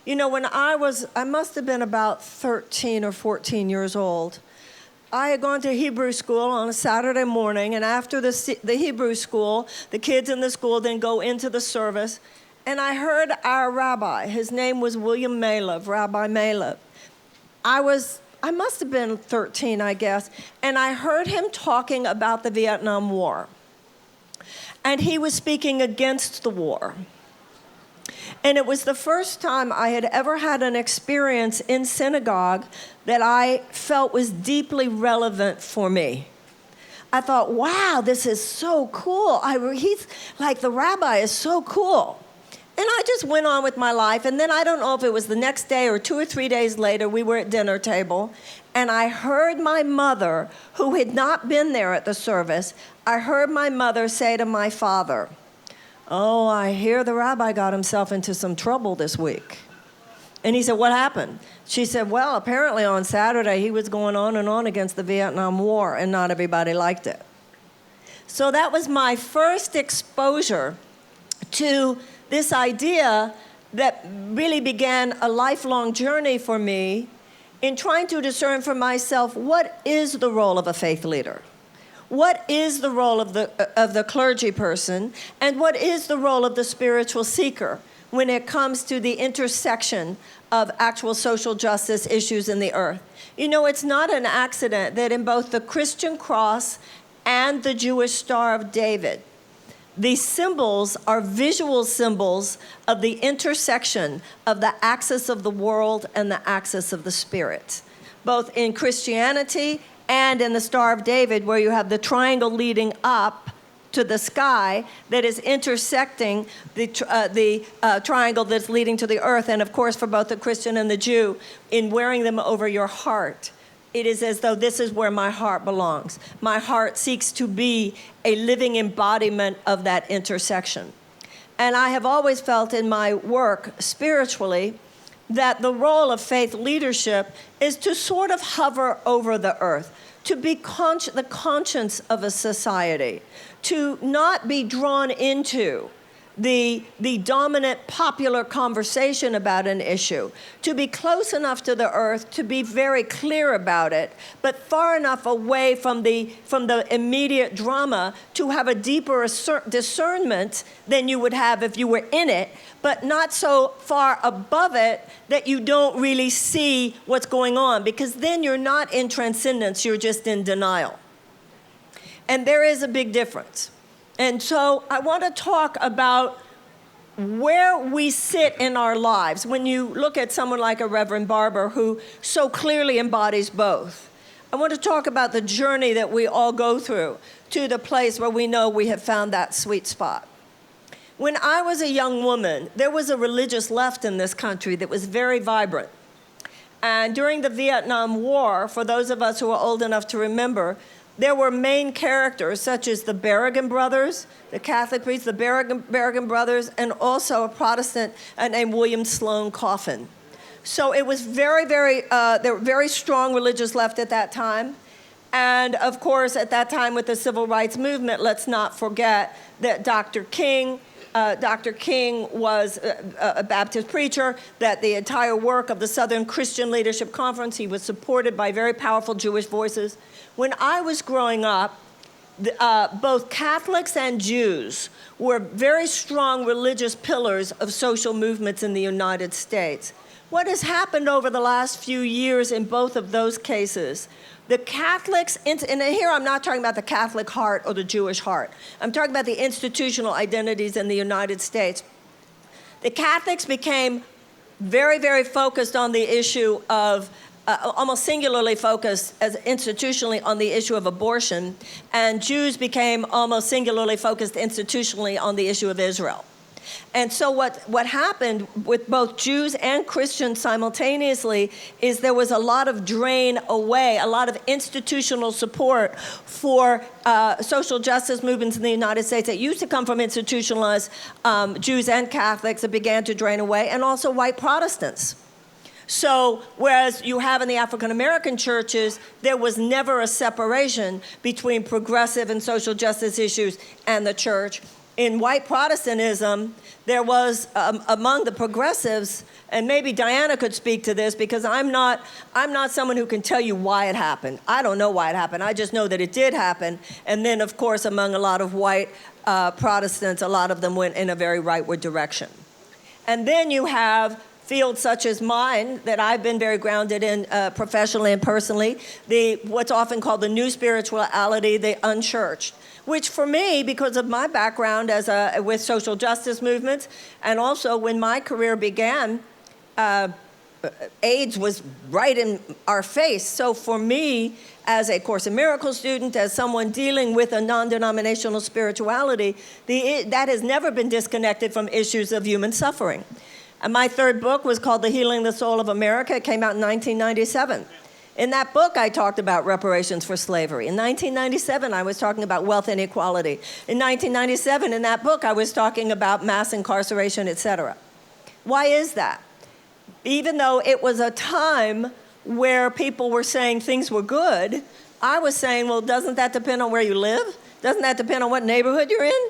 You know, I must have been about 13 or 14 years old. I had gone to Hebrew school on a Saturday morning, and after the Hebrew school, the kids in the school then go into the service, and I heard our rabbi. His name was William Maleb, Rabbi Maleb. I must have been 13, I guess, and I heard him talking about the Vietnam War. And he was speaking against the war. And it was the first time I had ever had an experience in synagogue that I felt was deeply relevant for me. I thought, wow, this is so cool. He's like, the rabbi is so cool. And I just went on with my life. And then I don't know if it was the next day or 2 or 3 days later, we were at dinner table. And I heard my mother, who had not been there at the service, I heard my mother say to my father, "Oh, I hear the rabbi got himself into some trouble this week." And he said, "What happened?" She said, "Well, apparently on Saturday he was going on and on against the Vietnam War, and not everybody liked it." So that was my first exposure to this idea that really began a lifelong journey for me in trying to discern for myself, what is the role of a faith leader? What is the role of the clergy person, and what is the role of the spiritual seeker when it comes to the intersection of actual social justice issues in the earth? You know, it's not an accident that in both the Christian cross and the Jewish Star of David, these symbols are visual symbols of the intersection of the axis of the world and the axis of the spirit, both in Christianity and in the Star of David, where you have the triangle leading up to the sky that is intersecting the triangle that's leading to the earth. And of course, for both the Christian and the Jew, in wearing them over your heart, it is as though this is where my heart belongs. My heart seeks to be a living embodiment of that intersection. And I have always felt in my work spiritually that the role of faith leadership is to sort of hover over the earth, to be the conscience of a society, to not be drawn into the dominant popular conversation about an issue, to be close enough to the earth to be very clear about it, but far enough away from the immediate drama to have a deeper discernment than you would have if you were in it, but not so far above it that you don't really see what's going on, because then you're not in transcendence, you're just in denial. And there is a big difference. And so I want to talk about where we sit in our lives. When you look at someone like a Reverend Barber, who so clearly embodies both, I want to talk about the journey that we all go through to the place where we know we have found that sweet spot. When I was a young woman, there was a religious left in this country that was very vibrant. And during the Vietnam War, for those of us who are old enough to remember, there were main characters such as the Berrigan brothers, the Catholic priests, the Berrigan brothers, and also a Protestant named William Sloane Coffin. So it was there were very strong religious left at that time. And of course, at that time with the civil rights movement, let's not forget that Dr. King was a Baptist preacher, that the entire work of the Southern Christian Leadership Conference, he was supported by very powerful Jewish voices. When I was growing up, both Catholics and Jews were very strong religious pillars of social movements in the United States. What has happened over the last few years in both of those cases? The Catholics, and here I'm not talking about the Catholic heart or the Jewish heart. I'm talking about the institutional identities in the United States. The Catholics became very, very focused on the issue of, almost singularly focused as institutionally on the issue of abortion, and Jews became almost singularly focused institutionally on the issue of Israel. And so what happened with both Jews and Christians simultaneously is there was a lot of drain away, a lot of institutional support for social justice movements in the United States that used to come from institutionalized Jews and Catholics that began to drain away, and also white Protestants. So whereas you have in the African American churches, there was never a separation between progressive and social justice issues and the church. in white Protestantism, there was among the progressives, and maybe Diana could speak to this because I'm not someone who can tell you why it happened. I don't know why it happened. I just know that it did happen. And then, of course, among a lot of white Protestants, a lot of them went in a very rightward direction. And then you have fields such as mine that I've been very grounded in professionally and personally, what's often called the new spirituality, the unchurched, which for me, because of my background with social justice movements, and also when my career began, AIDS was right in our face. So for me, as a Course in Miracles student, as someone dealing with a non-denominational spirituality, that has never been disconnected from issues of human suffering. And my third book was called The Healing the Soul of America. It came out in 1997. In that book, I talked about reparations for slavery. In 1997, I was talking about wealth inequality. In 1997, in that book, I was talking about mass incarceration, et cetera. Why is that? Even though it was a time where people were saying things were good, I was saying, well, doesn't that depend on where you live? Doesn't that depend on what neighborhood you're in?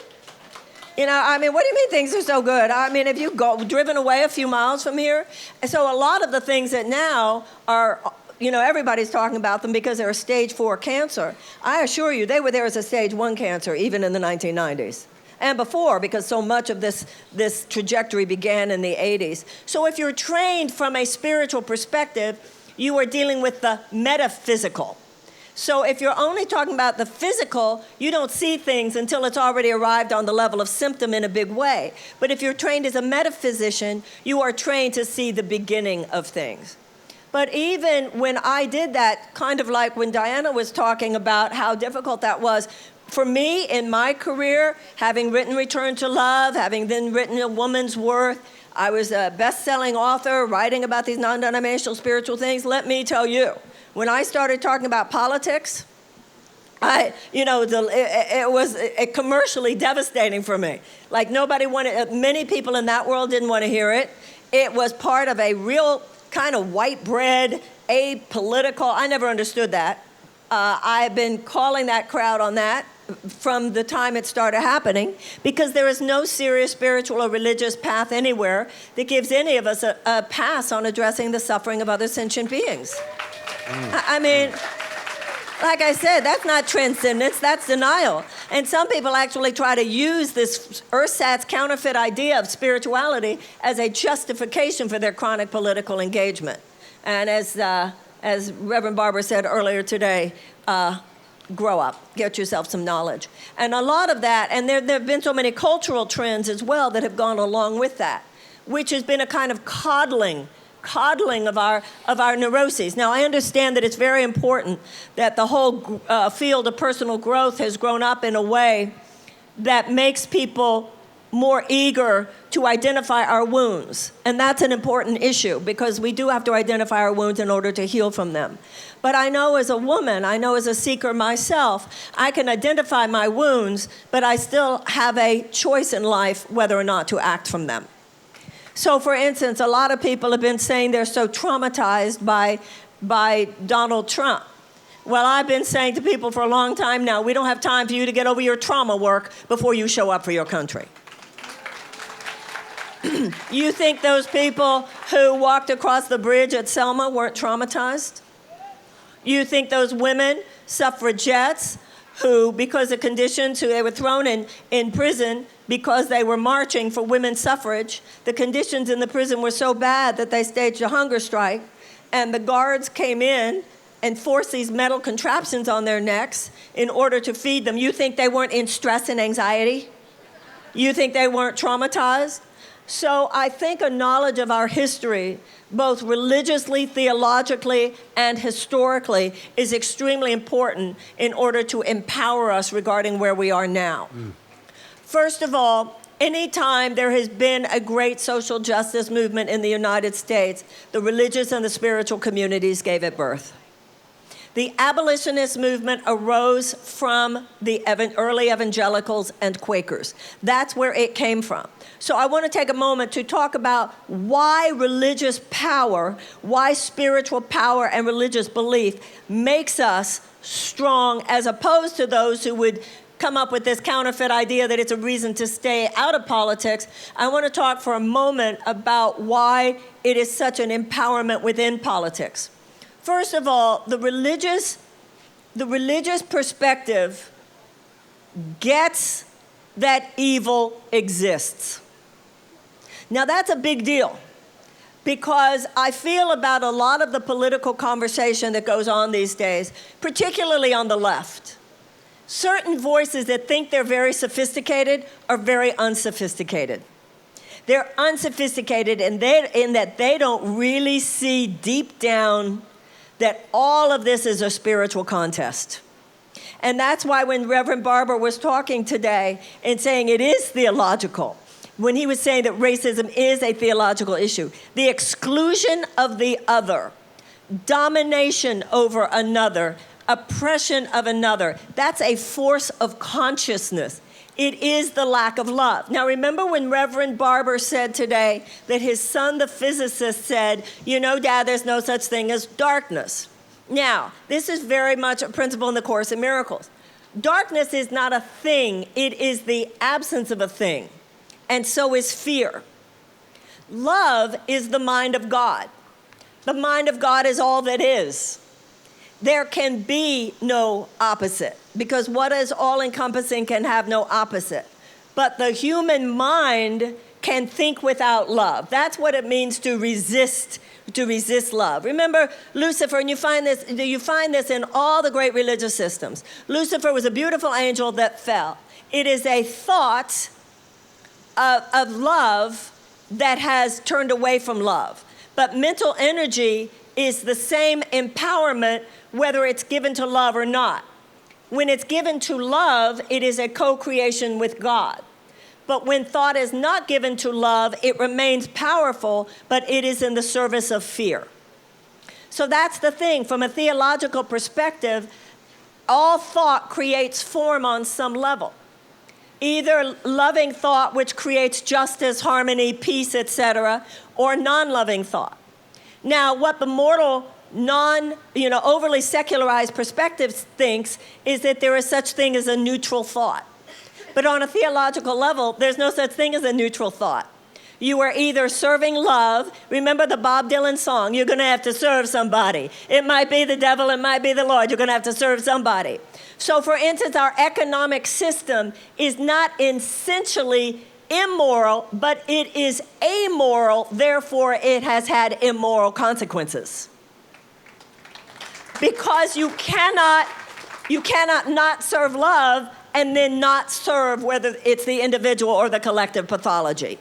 You know, I mean, what do you mean things are so good? I mean, if you've driven away a few miles from here? And so a lot of the things that now are, you know, everybody's talking about them because they're a stage 4 cancer. I assure you, they were there as a stage 1 cancer, even in the 1990s. And before, because so much of this trajectory began in the 80s. So if you're trained from a spiritual perspective, you are dealing with the metaphysical. So if you're only talking about the physical, you don't see things until it's already arrived on the level of symptom in a big way. But if you're trained as a metaphysician, you are trained to see the beginning of things. But even when I did that, kind of like when Diana was talking about how difficult that was, for me in my career, having written Return to Love, having then written A Woman's Worth, I was a best-selling author writing about these non-denominational spiritual things. Let me tell you, when I started talking about politics, it was commercially devastating for me. Like many people in that world didn't want to hear it. It was part of a real kind of white bread, apolitical. I never understood that. I've been calling that crowd on that from the time it started happening, because there is no serious spiritual or religious path anywhere that gives any of us a pass on addressing the suffering of other sentient beings. I mean, like I said, that's not transcendence, that's denial. And some people actually try to use this ersatz counterfeit idea of spirituality as a justification for their chronic political engagement. And as Reverend Barbara said earlier today, grow up, get yourself some knowledge. And a lot of that, and there have been so many cultural trends as well that have gone along with that, which has been a kind of coddling of our neuroses. Now, I understand that it's very important that the whole field of personal growth has grown up in a way that makes people more eager to identify our wounds. And that's an important issue, because we do have to identify our wounds in order to heal from them. But I know as a woman, I know as a seeker myself, I can identify my wounds, but I still have a choice in life whether or not to act from them. So, for instance, a lot of people have been saying they're so traumatized by Donald Trump. Well, I've been saying to people for a long time now, we don't have time for you to get over your trauma work before you show up for your country. You think those people who walked across the bridge at Selma weren't traumatized? You think those women, suffragettes, who, because of conditions, they were thrown in prison because they were marching for women's suffrage. The conditions in the prison were so bad that they staged a hunger strike, and the guards came in and forced these metal contraptions on their necks in order to feed them. You think they weren't in stress and anxiety? You think they weren't traumatized? So I think a knowledge of our history, both religiously, theologically, and historically, is extremely important in order to empower us regarding where we are now. First of all, anytime there has been a great social justice movement in the United States, the religious and the spiritual communities gave it birth. The abolitionist movement arose from the early evangelicals and Quakers. That's where it came from. So I want to take a moment to talk about why religious power, why spiritual power and religious belief makes us strong, as opposed to those who would come up with this counterfeit idea that it's a reason to stay out of politics, I want to talk for a moment about why it is such an empowerment within politics. First of all, the religious perspective gets that evil exists. Now that's a big deal, because I feel about a lot of the political conversation that goes on these days, particularly on the left. Certain voices that think they're very sophisticated are very unsophisticated. They're unsophisticated in that they don't really see deep down that all of this is a spiritual contest. And that's why when Reverend Barber was talking today and saying it is theological, when he was saying that racism is a theological issue, the exclusion of the other, domination over another, oppression of another, that's a force of consciousness. It is the lack of love. Now, remember when Reverend Barber said today that his son, the physicist, said, you know, Dad, there's no such thing as darkness. Now, this is very much a principle in the Course in Miracles. Darkness is not a thing. It is the absence of a thing. And so is fear. Love is the mind of God. The mind of God is all that is. There can be no opposite, because what is all-encompassing can have no opposite. But the human mind can think without love. That's what it means to resist love. Remember Lucifer, and you find this in all the great religious systems. Lucifer was a beautiful angel that fell. It is a thought of love that has turned away from love. But mental energy is the same empowerment whether it's given to love or not. When it's given to love, it is a co-creation with God. But when thought is not given to love, it remains powerful, but it is in the service of fear. So that's the thing. From a theological perspective, all thought creates form on some level. Either loving thought, which creates justice, harmony, peace, etc., or non-loving thought. Now, what the mortal, overly secularized perspective thinks is that there is such thing as a neutral thought. But on a theological level, there's no such thing as a neutral thought. You are either serving love. Remember the Bob Dylan song, you're going to have to serve somebody. It might be the devil, it might be the Lord. You're going to have to serve somebody. So, for instance, our economic system is not essentially immoral, but it is amoral. Therefore, it has had immoral consequences. Because you cannot not serve love and then not serve whether it's the individual or the collective pathology.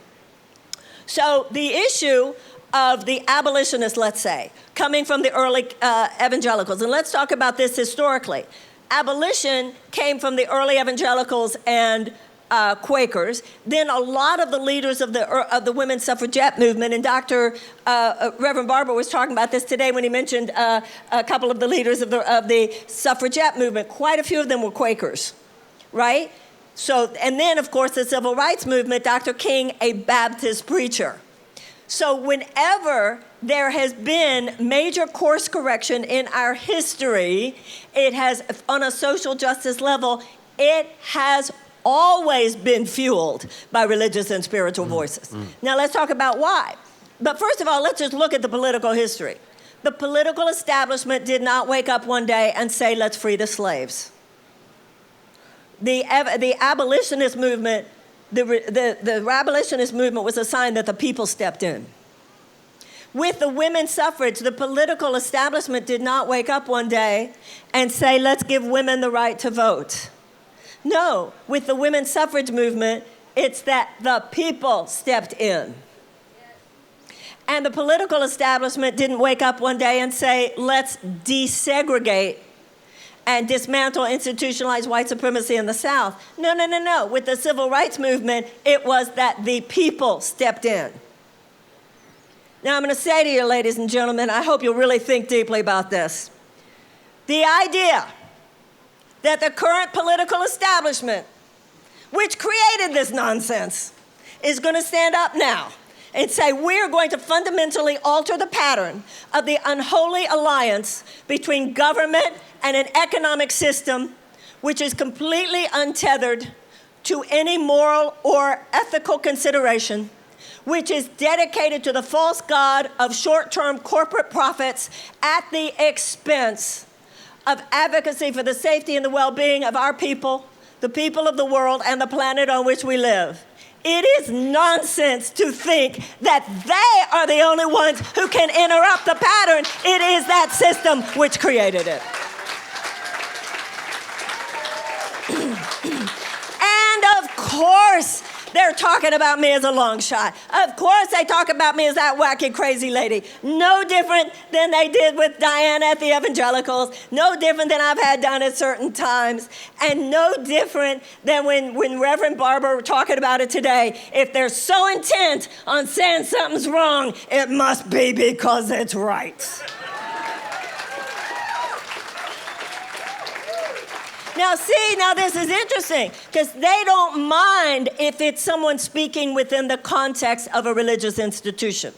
So the issue of the abolitionists, let's say, coming from the early evangelicals, and let's talk about this historically. Abolition came from the early evangelicals and Quakers. Then a lot of the leaders of the women's suffragette movement, and Reverend Barber was talking about this today when he mentioned a couple of the leaders of the suffragette movement. Quite a few of them were Quakers, right? So, and then, of course, the civil rights movement, Dr. King, a Baptist preacher. So whenever there has been major course correction in our history, it has, on a social justice level, it has always been fueled by religious and spiritual voices. Now let's talk about why. But first of all, let's just look at the political history. The political establishment did not wake up one day and say, let's free the slaves. The abolitionist movement, the abolitionist movement was a sign that the people stepped in. With the women's suffrage, the political establishment did not wake up one day and say, let's give women the right to vote. No, with the women's suffrage movement, it's that the people stepped in. And the political establishment didn't wake up one day and say, let's desegregate and dismantle institutionalized white supremacy in the South. No. With the civil rights movement, it was that the people stepped in. Now, I'm going to say to you, ladies and gentlemen, I hope you'll really think deeply about this. The idea that the current political establishment, which created this nonsense, is going to stand up now and say, we're going to fundamentally alter the pattern of the unholy alliance between government and an economic system which is completely untethered to any moral or ethical consideration, which is dedicated to the false god of short-term corporate profits at the expense of advocacy for the safety and the well-being of our people, the people of the world, and the planet on which we live. It is nonsense to think that they are the only ones who can interrupt the pattern. It is that system which created it. And of course, they're talking about me as a long shot. Of course they talk about me as that wacky, crazy lady. No different than they did with Diana at the Evangelicals. No different than I've had done at certain times. And no different than when Reverend Barber were talking about it today. If they're so intent on saying something's wrong, it must be because it's right. Now this is interesting, because they don't mind if it's someone speaking within the context of a religious institution.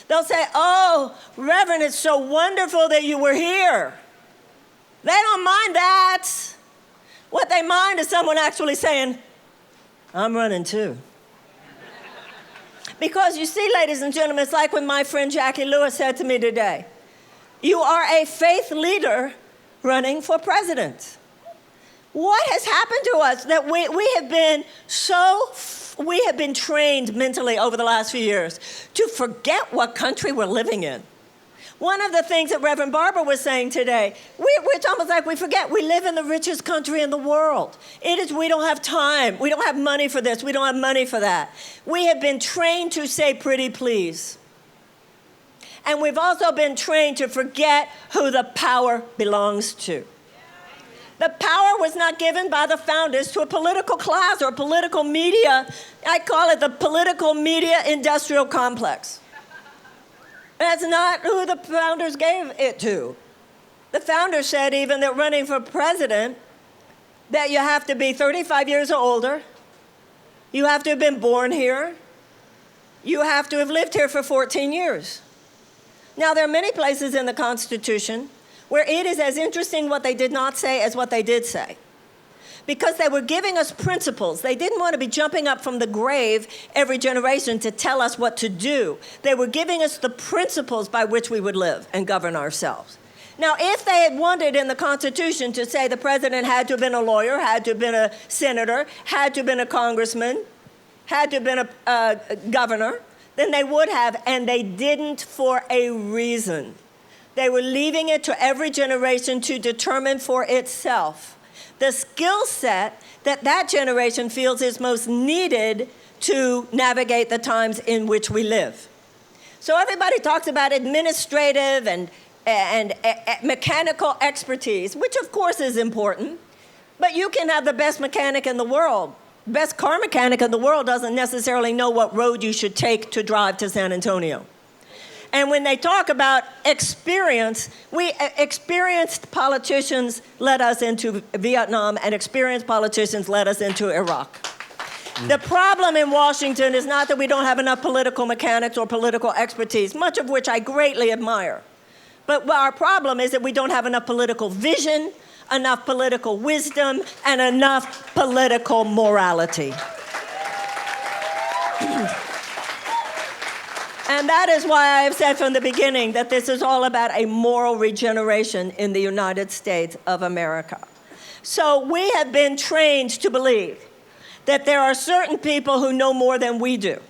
They'll say, oh, Reverend, it's so wonderful that you were here. They don't mind that. What they mind is someone actually saying, I'm running too. Because you see, ladies and gentlemen, it's like when my friend Jackie Lewis said to me today, you are a faith leader running for president. What has happened to us that we have been trained mentally over the last few years to forget what country we're living in. One of the things that Reverend Barber was saying today, it's almost like we forget we live in the richest country in the world. We don't have time. We don't have money for this. We don't have money for that. We have been trained to say pretty please. And we've also been trained to forget who the power belongs to. The power was not given by the founders to a political class or a political media. I call it the political media industrial complex. That's not who the founders gave it to. The founders said even that running for president, that you have to be 35 years or older, you have to have been born here, you have to have lived here for 14 years. Now, there are many places in the Constitution where it is as interesting what they did not say as what they did say. Because they were giving us principles. They didn't want to be jumping up from the grave every generation to tell us what to do. They were giving us the principles by which we would live and govern ourselves. Now, if they had wanted in the Constitution to say the president had to have been a lawyer, had to have been a senator, had to have been a congressman, had to have been a governor, then they would have, and they didn't for a reason. They were leaving it to every generation to determine for itself the skill set that generation feels is most needed to navigate the times in which we live. So everybody talks about administrative and mechanical expertise, which of course is important, but you can have the best mechanic in the world. Best car mechanic in the world doesn't necessarily know what road you should take to drive to San Antonio. And when they talk about experience, experienced politicians led us into Vietnam, and experienced politicians led us into Iraq. The problem in Washington is not that we don't have enough political mechanics or political expertise, much of which I greatly admire. But our problem is that we don't have enough political vision, enough political wisdom, and enough political morality. And that is why I have said from the beginning that this is all about a moral regeneration in the United States of America. So we have been trained to believe that there are certain people who know more than we do.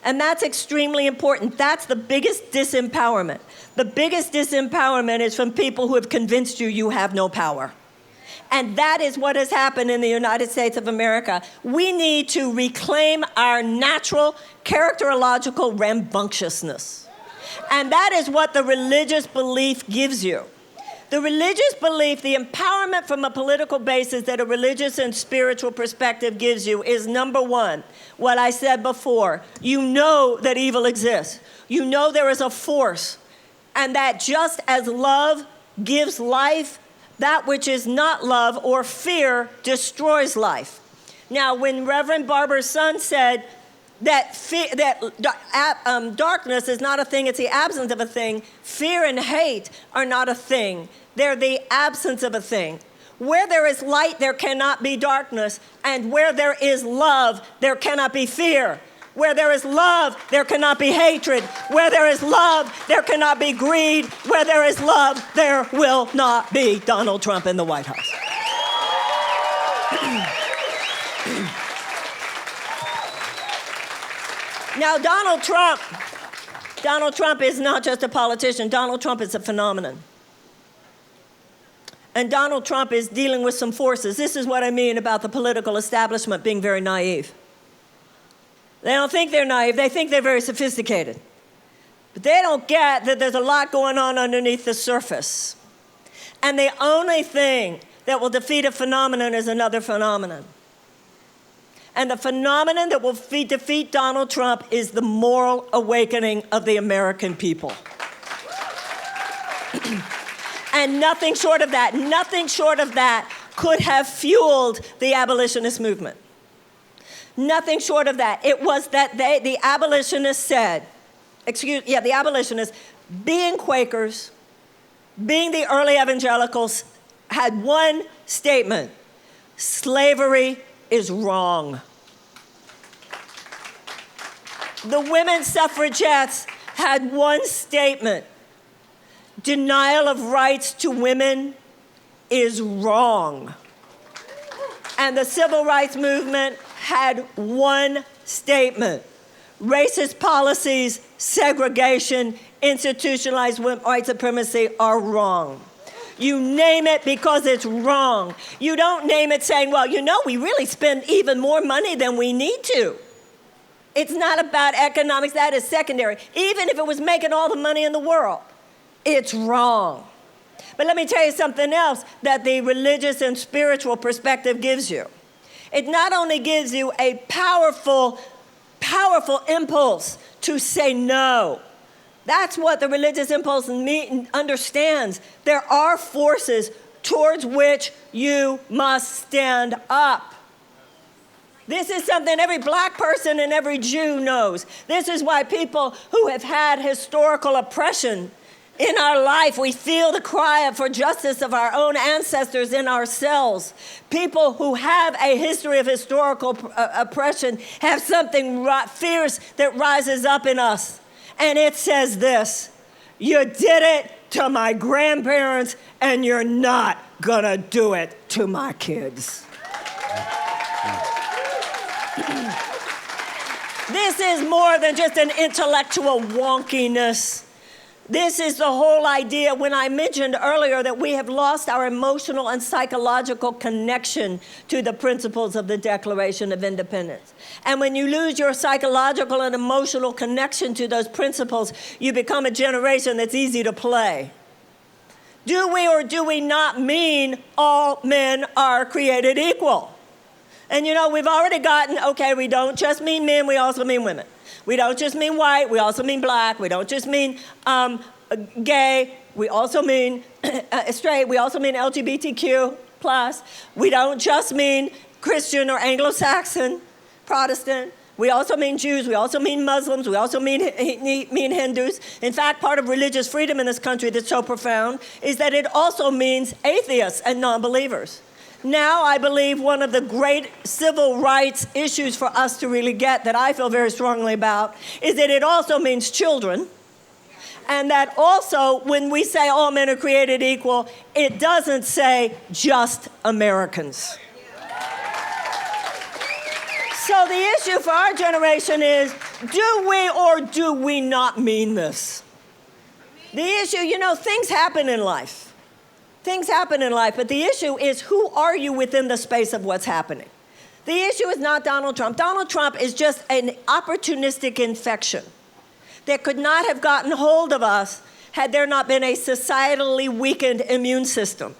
And that's extremely important. That's the biggest disempowerment. The biggest disempowerment is from people who have convinced you you have no power. And that is what has happened in the United States of America. We need to reclaim our natural characterological rambunctiousness. And that is what the religious belief gives you. The religious belief, the empowerment from a political basis that a religious and spiritual perspective gives you is, number one, what I said before. You know that evil exists. You know there is a force. And that just as love gives life, that which is not love or fear destroys life. Now, when Reverend Barber's son said that darkness is not a thing, it's the absence of a thing, fear and hate are not a thing. They're the absence of a thing. Where there is light, there cannot be darkness. And where there is love, there cannot be fear. Where there is love, there cannot be hatred. Where there is love, there cannot be greed. Where there is love, there will not be Donald Trump in the White House. Now, Donald Trump is not just a politician. Donald Trump is a phenomenon. And Donald Trump is dealing with some forces. This is what I mean about the political establishment being very naive. They don't think they're naive. They think they're very sophisticated. But they don't get that there's a lot going on underneath the surface. And the only thing that will defeat a phenomenon is another phenomenon. And the phenomenon that will defeat Donald Trump is the moral awakening of the American people. And nothing short of that could have fueled the abolitionist movement. Nothing short of that. It was that the abolitionists the abolitionists, being Quakers, being the early evangelicals, had one statement: slavery is wrong. The women's suffragettes had one statement: denial of rights to women is wrong. And the civil rights movement had one statement: racist policies, segregation, institutionalized white supremacy are wrong. You name it because it's wrong. You don't name it saying, well, we really spend even more money than we need to. It's not about economics. That is secondary. Even if it was making all the money in the world, it's wrong. But let me tell you something else that the religious and spiritual perspective gives you. It not only gives you a powerful, powerful impulse to say no. That's what the religious impulse understands. There are forces towards which you must stand up. This is something every black person and every Jew knows. This is why people who have had historical oppression in our life, we feel the cry for justice of our own ancestors in ourselves. People who have a history of historical oppression have something fierce that rises up in us. And it says this: you did it to my grandparents, and you're not gonna do it to my kids. This is more than just an intellectual wonkiness. This is the whole idea when I mentioned earlier that we have lost our emotional and psychological connection to the principles of the Declaration of Independence. And when you lose your psychological and emotional connection to those principles, you become a generation that's easy to play. Do we or do we not mean all men are created equal? And we've already gotten, okay, we don't just mean men, we also mean women. We don't just mean white, we also mean black. We don't just mean gay, we also mean straight, we also mean LGBTQ+. We don't just mean Christian or Anglo-Saxon, Protestant. We also mean Jews, we also mean Muslims, we also mean Hindus. In fact, part of religious freedom in this country that's so profound is that it also means atheists and non-believers. Now, I believe one of the great civil rights issues for us to really get, that I feel very strongly about, is that it also means children. And that also, when we say all men are created equal, it doesn't say just Americans. So the issue for our generation is, do we or do we not mean this? The issue, things happen in life. Things happen in life, but the issue is, who are you within the space of what's happening? The issue is not Donald Trump. Donald Trump is just an opportunistic infection that could not have gotten hold of us had there not been a societally weakened immune system.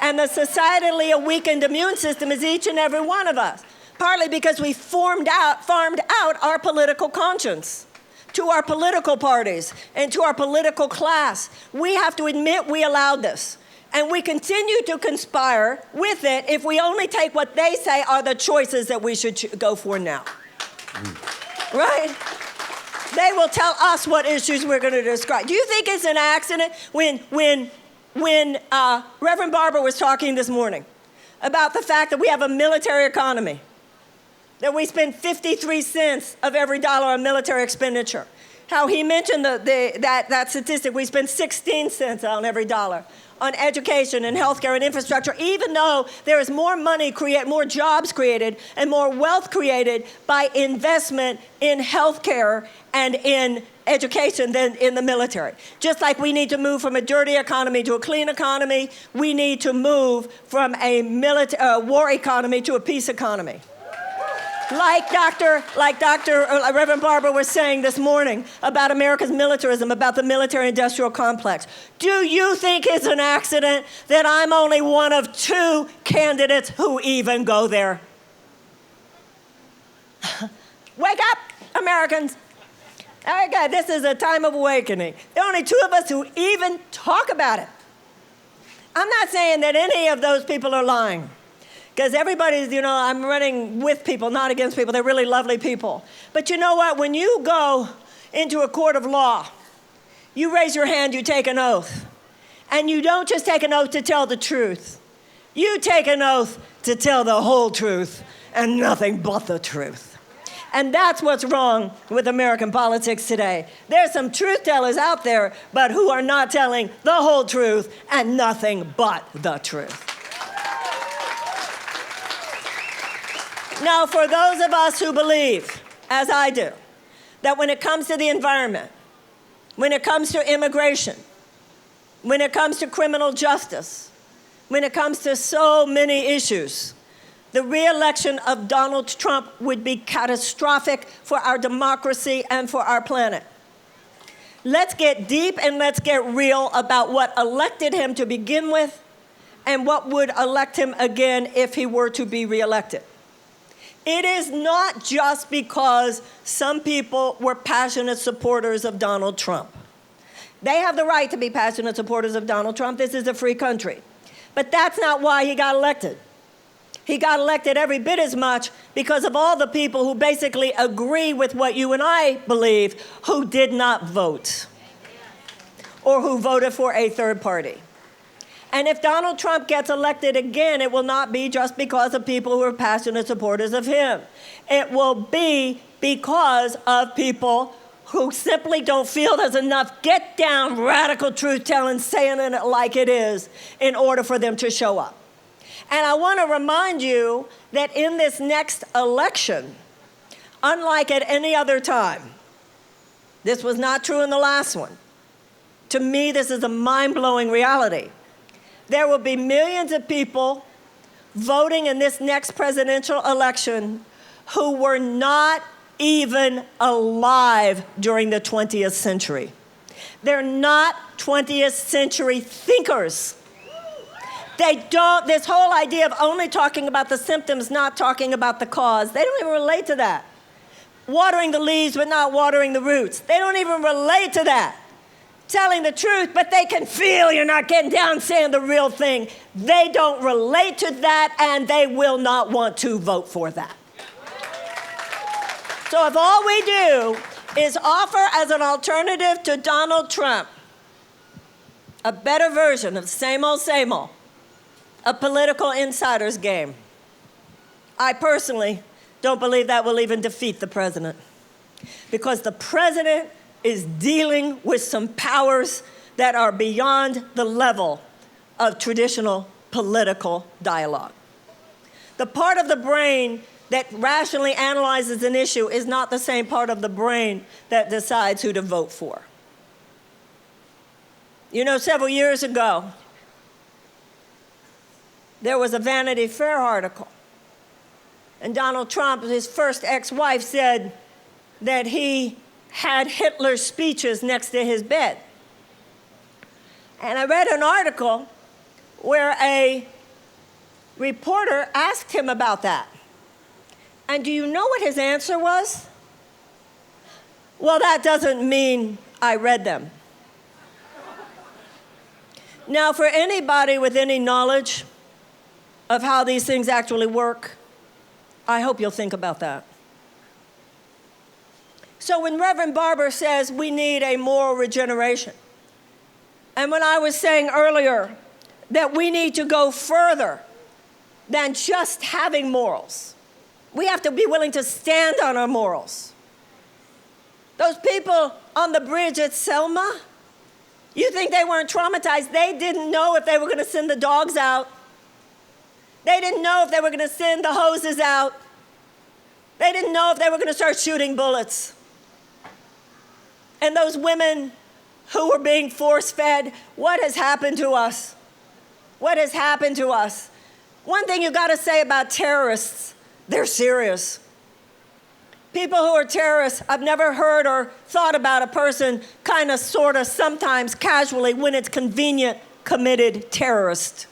And the societally weakened immune system is each and every one of us, partly because we farmed out our political conscience to our political parties and to our political class. We have to admit we allowed this. And we continue to conspire with it if we only take what they say are the choices that we should go for now. Right? They will tell us what issues we're going to describe. Do you think it's an accident when when Reverend Barber was talking this morning about the fact that we have a military economy, that we spend 53 cents of every dollar on military expenditure. How he mentioned that statistic, we spend 16 cents on every dollar on education and healthcare and infrastructure, even though there is more money more jobs created and more wealth created by investment in healthcare and in education than in the military. Just like we need to move from a dirty economy to a clean economy, we need to move from a war economy to a peace economy. Like Reverend Barber was saying this morning about America's militarism, about the military-industrial complex. Do you think it's an accident that I'm only one of 2 candidates who even go there? Wake up, Americans. All right, God, this is a time of awakening. There are only 2 of us who even talk about it. I'm not saying that any of those people are lying. Because everybody's, I'm running with people, not against people. They're really lovely people. But you know what? When you go into a court of law, you raise your hand, you take an oath. And you don't just take an oath to tell the truth. You take an oath to tell the whole truth and nothing but the truth. And that's what's wrong with American politics today. There's some truth tellers out there, but who are not telling the whole truth and nothing but the truth. Now, for those of us who believe, as I do, that when it comes to the environment, when it comes to immigration, when it comes to criminal justice, when it comes to so many issues, the re-election of Donald Trump would be catastrophic for our democracy and for our planet. Let's get deep and let's get real about what elected him to begin with and what would elect him again if he were to be re-elected. It is not just because some people were passionate supporters of Donald Trump. They have the right to be passionate supporters of Donald Trump. This is a free country. But that's not why he got elected. He got elected every bit as much because of all the people who basically agree with what you and I believe who did not vote or who voted for a third party. And if Donald Trump gets elected again, it will not be just because of people who are passionate supporters of him. It will be because of people who simply don't feel there's enough get-down radical truth-telling, saying it like it is, in order for them to show up. And I want to remind you that in this next election, unlike at any other time, this was not true in the last one. To me, this is a mind-blowing reality. There will be millions of people voting in this next presidential election who were not even alive during the 20th century. They're not 20th century thinkers. This whole idea of only talking about the symptoms, not talking about the cause, they don't even relate to that. Watering the leaves but not watering the roots. They don't even relate to that. Telling the truth, but they can feel you're not getting down saying the real thing. They don't relate to that, and they will not want to vote for that. So if all we do is offer as an alternative to Donald Trump a better version of same old, a political insider's game, I personally don't believe that will even defeat the president. Because the president is dealing with some powers that are beyond the level of traditional political dialogue. The part of the brain that rationally analyzes an issue is not the same part of the brain that decides who to vote for. Several years ago, there was a Vanity Fair article, and Donald Trump, his first ex-wife, said that he had Hitler's speeches next to his bed. And I read an article where a reporter asked him about that. And do you know what his answer was? Well, that doesn't mean I read them. Now, for anybody with any knowledge of how these things actually work, I hope you'll think about that. So when Reverend Barber says we need a moral regeneration, And when I was saying earlier that we need to go further than just having morals, we have to be willing to stand on our morals. Those people on the bridge at Selma, you think they weren't traumatized? They didn't know if they were going to send the dogs out. They didn't know if they were going to send the hoses out. They didn't know if they were going to start shooting bullets. And those women who were being force-fed, what has happened to us? What has happened to us? One thing you got to say about terrorists, they're serious. People who are terrorists, I've never heard or thought about a person kind of, sort of, sometimes casually, when it's convenient, committed terrorist.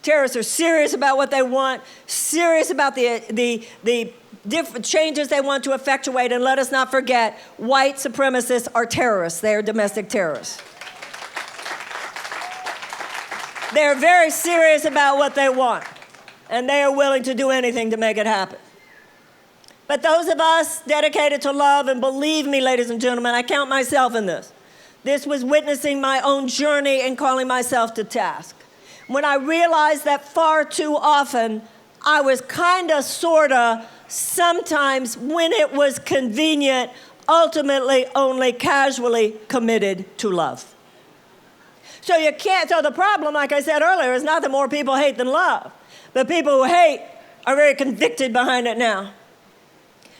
Terrorists are serious about what they want, serious about the different changes they want to effectuate, and let us not forget, white supremacists are terrorists. They are domestic terrorists. They're very serious about what they want, and they are willing to do anything to make it happen. But those of us dedicated to love, and believe me, ladies and gentlemen, I count myself in this. This was witnessing my own journey and calling myself to task. When I realized that far too often, I was kind of, sort of, sometimes when it was convenient, ultimately only casually committed to love. So you can't, so the problem, like I said earlier, is not that more people hate than love. The people who hate are very convicted behind it now.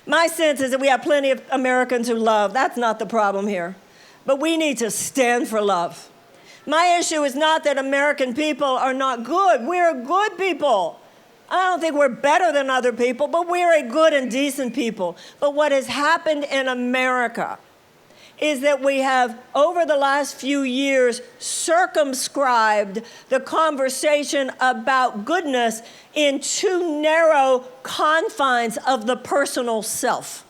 My sense is that we have plenty of Americans who love. That's not the problem here. But we need to stand for love. My issue is not that American people are not good. We're good people. I don't think we're better than other people, but we're a good and decent people. But what has happened in America is that we have, over the last few years, circumscribed the conversation about goodness in too narrow confines of the personal self.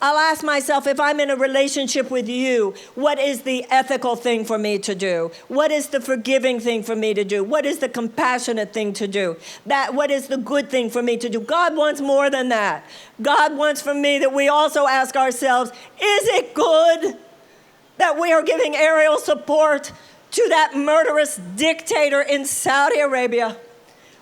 I'll ask myself, if I'm in a relationship with you, what is the ethical thing for me to do? What is the forgiving thing for me to do? What is the compassionate thing to do? What is the good thing for me to do? God wants more than that. God wants from me that we also ask ourselves, is it good that we are giving aerial support to that murderous dictator in Saudi Arabia,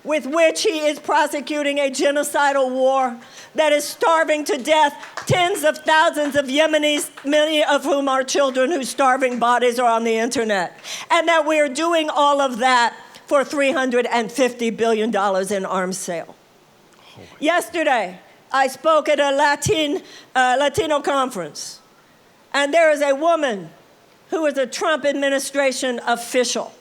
with which he is prosecuting a genocidal war that is starving to death tens of thousands of Yemenis, many of whom are children whose starving bodies are on the internet, and that we are doing all of that for $350 billion in arms sale. Yesterday, I spoke at a Latino conference, and there is a woman who is a Trump administration official.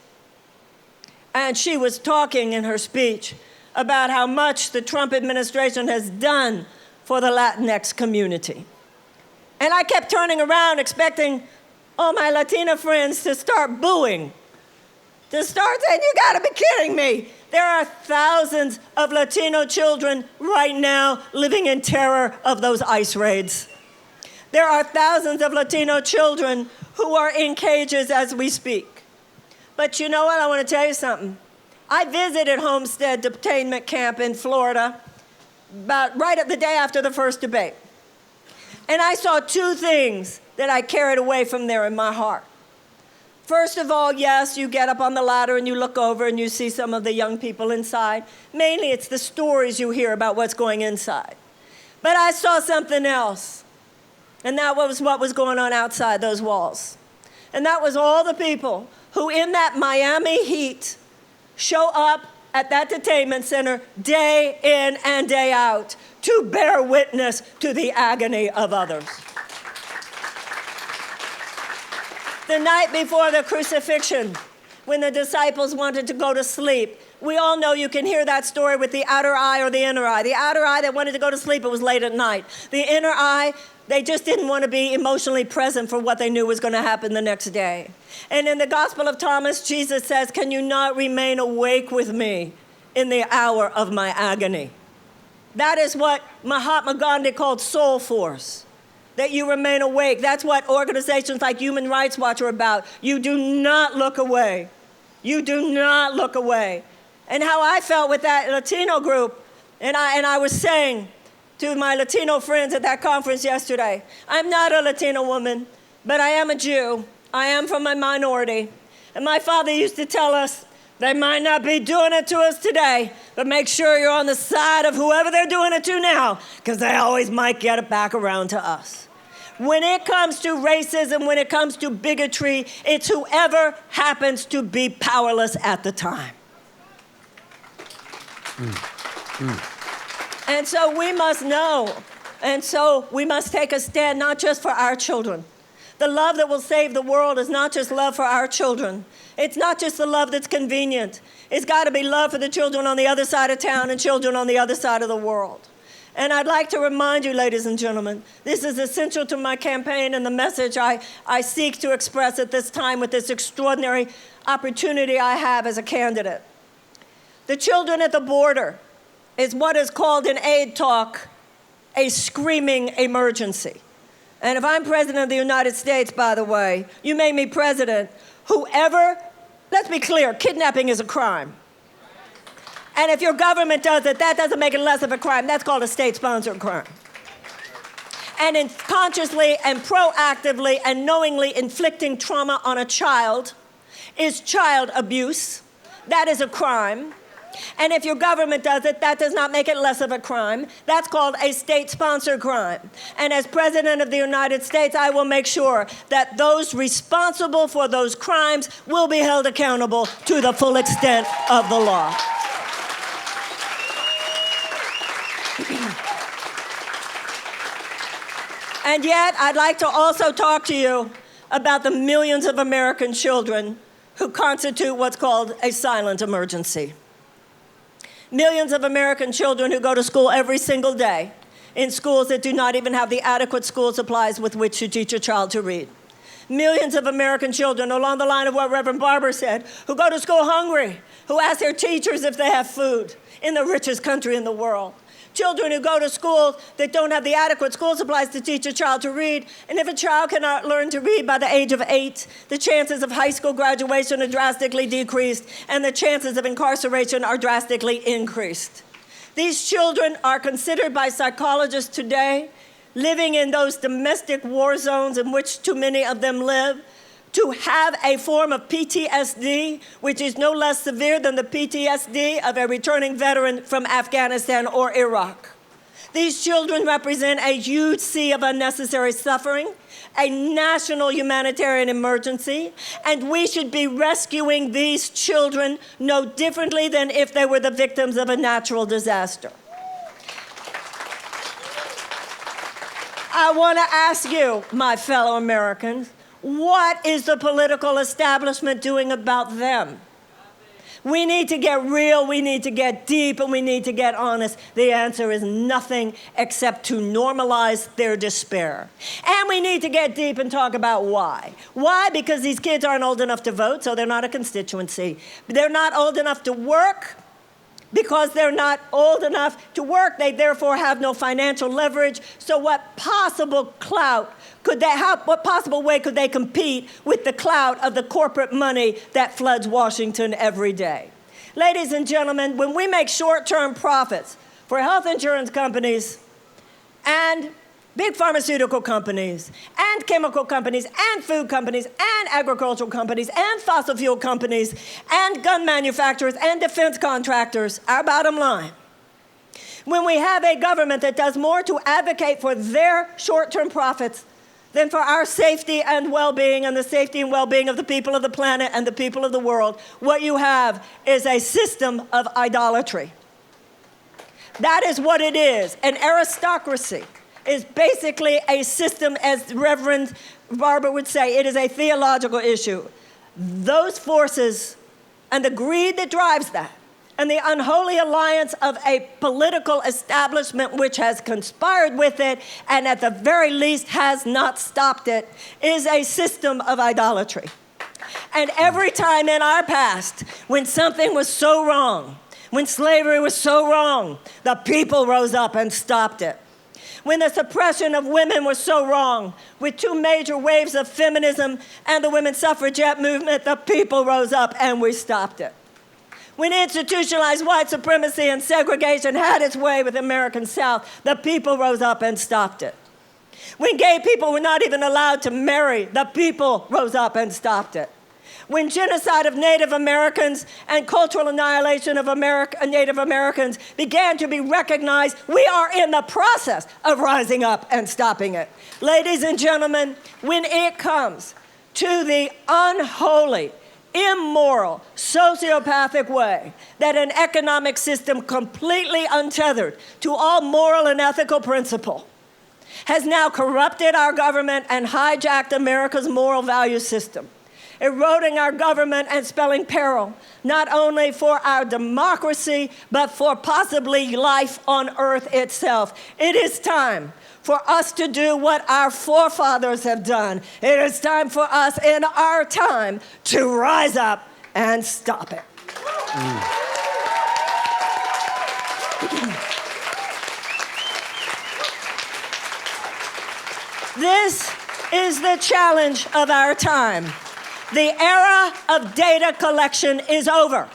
And she was talking in her speech about how much the Trump administration has done for the Latinx community. And I kept turning around expecting all my Latina friends to start booing, to start saying, you gotta be kidding me. There are thousands of Latino children right now living in terror of those ICE raids. There are thousands of Latino children who are in cages as we speak. But you know what? I want to tell you something. I visited Homestead Detainment Camp in Florida about right at the day after the first debate. And I saw two things that I carried away from there in my heart. First of all, yes, you get up on the ladder and you look over and you see some of the young people inside. Mainly it's the stories you hear about what's going inside. But I saw something else. And that was what was going on outside those walls. And that was all the people who in that Miami heat show up at that detainment center day in and day out to bear witness to the agony of others. The night before the crucifixion, when the disciples wanted to go to sleep, we all know you can hear that story with the outer eye or the inner eye. The outer eye, they wanted to go to sleep, it was late at night. The inner eye, they just didn't want to be emotionally present for what they knew was going to happen the next day. And in the Gospel of Thomas, Jesus says, can you not remain awake with me in the hour of my agony? That is what Mahatma Gandhi called soul force, that you remain awake. That's what organizations like Human Rights Watch are about. You do not look away. You do not look away. And how I felt with that Latino group, and I was saying to my Latino friends at that conference yesterday, I'm not a Latino woman, but I am a Jew. I am from a minority. And my father used to tell us, they might not be doing it to us today, but make sure you're on the side of whoever they're doing it to now, because they always might get it back around to us. When it comes to racism, when it comes to bigotry, it's whoever happens to be powerless at the time. And so we must know, and so we must take a stand not just for our children. The love that will save the world is not just love for our children. It's not just the love that's convenient. It's got to be love for the children on the other side of town and children on the other side of the world. And I'd like to remind you, ladies and gentlemen, this is essential to my campaign and the message I seek to express at this time with this extraordinary opportunity I have as a candidate. The children at the border is what is called in aid talk a screaming emergency. And if I'm president of the United States, by the way, you made me president, let's be clear, kidnapping is a crime. And if your government does it, that doesn't make it less of a crime. That's called a state-sponsored crime. And consciously and proactively and knowingly inflicting trauma on a child is child abuse. That is a crime. And if your government does it, that does not make it less of a crime. That's called a state-sponsored crime. And as President of the United States, I will make sure that those responsible for those crimes will be held accountable to the full extent of the law. And yet, I'd like to also talk to you about the millions of American children who constitute what's called a silent emergency. Millions of American children who go to school every single day in schools that do not even have the adequate school supplies with which to teach a child to read. Millions of American children, along the line of what Reverend Barber said, who go to school hungry, who ask their teachers if they have food in the richest country in the world. Children who go to school that don't have the adequate school supplies to teach a child to read. And if a child cannot learn to read by the age of 8, the chances of high school graduation are drastically decreased, and the chances of incarceration are drastically increased. These children are considered by psychologists today, living in those domestic war zones in which too many of them live, to have a form of PTSD, which is no less severe than the PTSD of a returning veteran from Afghanistan or Iraq. These children represent a huge sea of unnecessary suffering, a national humanitarian emergency, and we should be rescuing these children no differently than if they were the victims of a natural disaster. I want to ask you, my fellow Americans, what is the political establishment doing about them? We need to get real, we need to get deep, and we need to get honest. The answer is nothing except to normalize their despair. And we need to get deep and talk about why. Why? Because these kids aren't old enough to vote, so they're not a constituency. They're not old enough to work. Because they're not old enough to work, they therefore have no financial leverage. So what possible clout could they have? What possible way could they compete with the clout of the corporate money that floods Washington every day? Ladies and gentlemen, when we make short-term profits for health insurance companies and big pharmaceutical companies and chemical companies and food companies and agricultural companies and fossil fuel companies and gun manufacturers and defense contractors, our bottom line, when we have a government that does more to advocate for their short-term profits than for our safety and well-being and the safety and well-being of the people of the planet and the people of the world, what you have is a system of idolatry. That is what it is, an aristocracy. Is basically a system, as Reverend Barber would say, it is a theological issue. Those forces and the greed that drives that and the unholy alliance of a political establishment which has conspired with it and at the very least has not stopped it is a system of idolatry. And every time in our past when something was so wrong, when slavery was so wrong, the people rose up and stopped it. When the suppression of women was so wrong, with 2 major waves of feminism and the women's suffragette movement, the people rose up and we stopped it. When institutionalized white supremacy and segregation had its way with the American South, the people rose up and stopped it. When gay people were not even allowed to marry, the people rose up and stopped it. when genocide of Native Americans and cultural annihilation of Native Americans began to be recognized, we are in the process of rising up and stopping it. Ladies and gentlemen, when it comes to the unholy, immoral, sociopathic way that an economic system completely untethered to all moral and ethical principle has now corrupted our government and hijacked America's moral value system, eroding our government and spelling peril, not only for our democracy, but for possibly life on earth itself. It is time for us to do what our forefathers have done. It is time for us in our time to rise up and stop it. This is the challenge of our time. The era of data collection is over.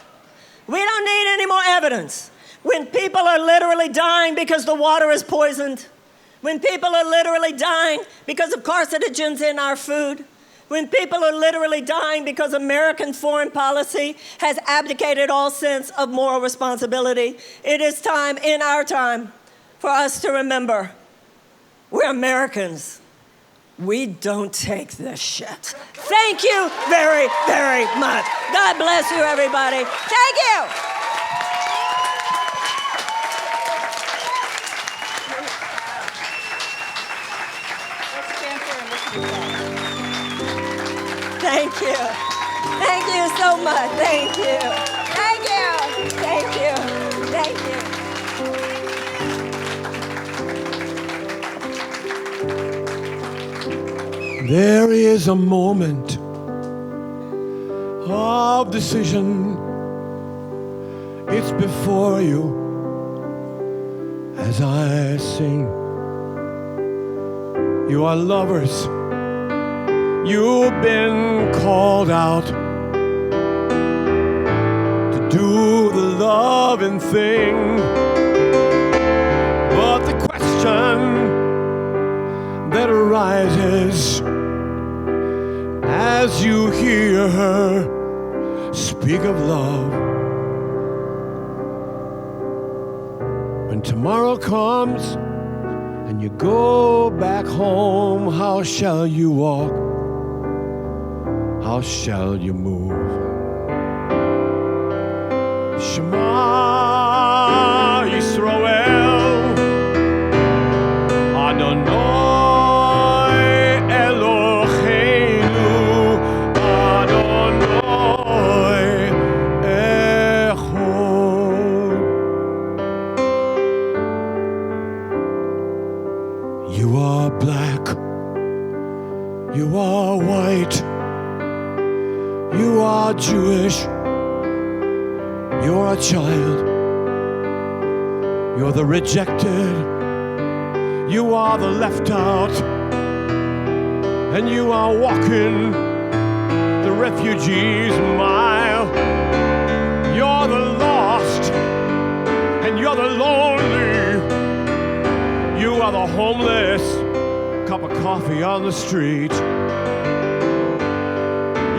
We don't need any more evidence. When people are literally dying because the water is poisoned, when people are literally dying because of carcinogens in our food, when people are literally dying because American foreign policy has abdicated all sense of moral responsibility, it is time, in our time, for us to remember we're Americans. We don't take this shit. Thank you very, very much. God bless you, everybody. Thank you. Thank you. Thank you so much. Thank you. Thank you. Thank you. Thank you. There is a moment of decision. It's before you as I sing. You are lovers. You've been called out to do the loving thing. But the question that arises as you hear her speak of love, when tomorrow comes and you go back home, how shall you walk? How shall you move? Shema Yisrael, Adonai Eloheinu, Adonai Echad. You are black, you are white, you are Jewish, you're a child, you're the rejected, you are the left out, and you are walking the refugees mile. You're the lost, and you're the lonely, you are the homeless, cup of coffee on the street.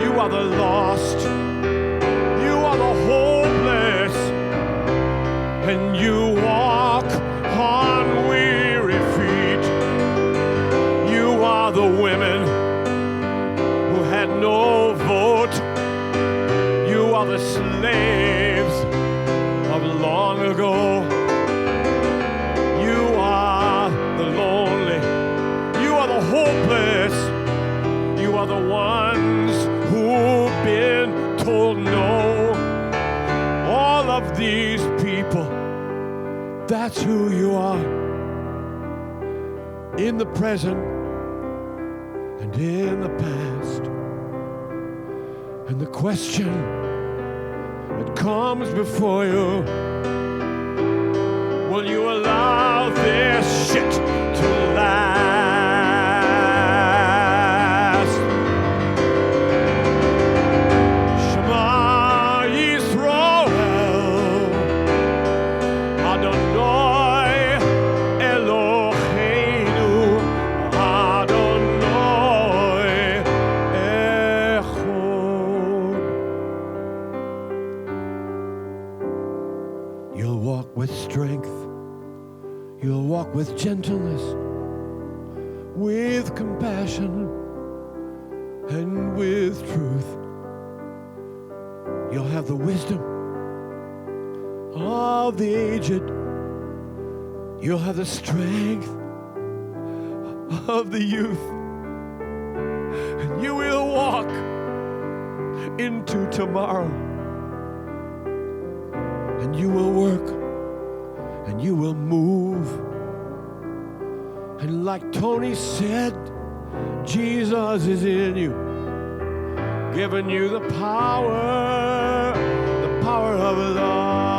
You are the lost, you are the hopeless, and you walk on weary feet. You are the women who had no vote. You are the slaves of long ago. You are the lonely, you are the hopeless, you are the ones who've been told no. All of these people, that's who you are, in the present and in the past. And the question that comes before you, will you allow this shit to last? with strength. You'll walk with gentleness, with compassion, and with truth. You'll have the wisdom of the aged. You'll have the strength of the youth. And you will walk into tomorrow. And you will work. And you will move. And like Tony said, Jesus is in you, giving you the power of love.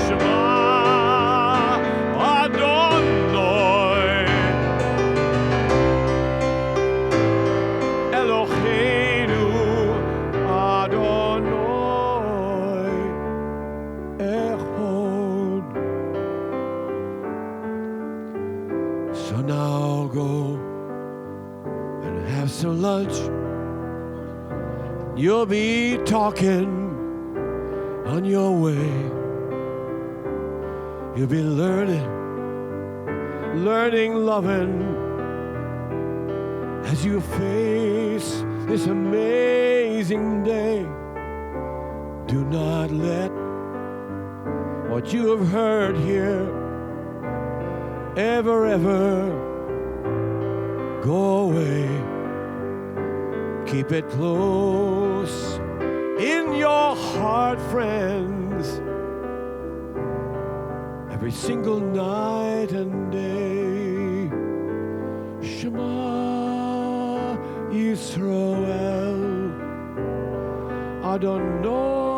Shema Adonai Eloheinu Adonai Echad. So now go and have some lunch. You'll be talking on your way. You'll be learning, loving as you face this amazing day. Do not let what you have heard here ever go away. Keep it close in your heart, friends, every single night and day. Shema Yisrael Adonai